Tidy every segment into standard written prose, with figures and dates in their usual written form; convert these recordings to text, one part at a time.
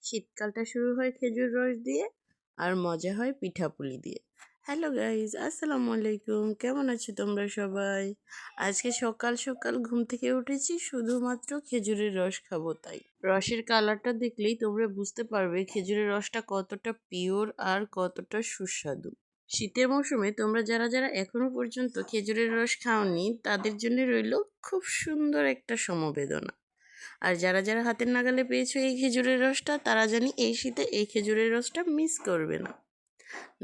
শীতকালটা শুরু হয় খেজুর রস দিয়ে আর মজা হয় পিঠাপুলি দিয়ে। হ্যালো গাইজ, আসসালামু আলাইকুম। কেমন আছো তোমরা সবাই? আজকে সকাল সকাল ঘুম থেকে উঠেছি, শুধুমাত্র খেজুরের রস খাবো তাই। রসের কালারটা দেখলেই তোমরা বুঝতে পারবে খেজুরের রসটা কতটা পিওর আর কতটা সুস্বাদু। শীতের মৌসুমে তোমরা যারা যারা এখনো পর্যন্ত খেজুরের রস খাওনি তাদের জন্য রইল খুব সুন্দর একটা সমবেদনা। আর যারা যারা হাতের নাগালে পেয়েছো এই খেজুরের রসটা, তারা জানি এই শীতে এই খেজুরের রসটা মিস করবে না।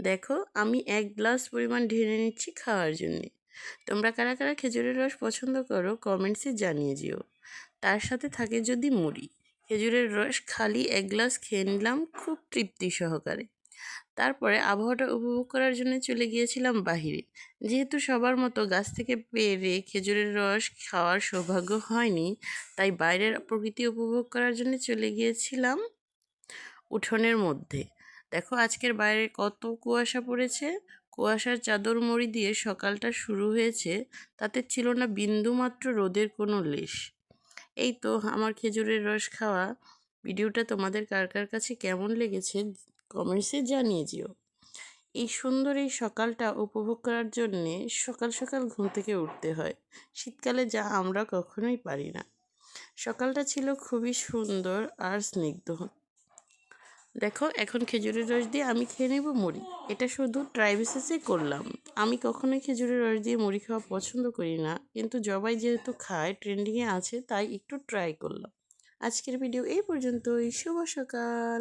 দেখো, আমি 1 গ্লাস পরিমাণ ঢেলে নিচ্ছি খাওয়ার জন্যে। তোমরা কারা কারা খেজুরের রস পছন্দ করো কমেন্টসে জানিয়ে যেও। তার সাথে থাকে যদি মুড়ি। খেজুরের রস খালি 1 গ্লাস খেয়ে নিলাম খুব তৃপ্তি সহকারে। তারপরে আবহাওয়াটা উপভোগ করার জন্য চলে গিয়েছিলাম বাহিরে। যেহেতু সবার মতো গাছ থেকে পেরে খেজুরের রস খাওয়ার সৌভাগ্য হয়নি, তাই বাইরের প্রকৃতি উপভোগ করার জন্য চলে গিয়েছিলাম উঠোনের মধ্যে। দেখো আজকের বাইরে কত কুয়াশা পড়েছে। কুয়াশার চাদর মুড়ি দিয়ে সকালটা শুরু হয়েছে, তাতে ছিল না বিন্দুমাত্র রোদের কোনো লেশ। এই তো আমার খেজুরের রস খাওয়া ভিডিওটা তোমাদের কার কার কাছে কেমন লেগেছে কমেন্টসে জানিয়ে যেও। এই সুন্দর এই সকালটা উপভোগ করার জন্যে সকাল সকাল ঘুম থেকে উঠতে হয়, শীতকালে যা আমরা কখনোই পারি না। সকালটা ছিল খুবই সুন্দর আর স্নিগ্ধ। দেখো, এখন খেজুরের রস দিয়ে আমি খেয়ে নেব মুড়ি। এটা শুধু ট্রাই বেসিসে করলাম। আমি কখনোই খেজুরের রস দিয়ে মুড়ি খাওয়া পছন্দ করি না, কিন্তু জবাই যেহেতু খায়, ট্রেন্ডিংয়ে আছে, তাই একটু ট্রাই করলাম। আজকের ভিডিও এই পর্যন্তই। শুভ সকাল।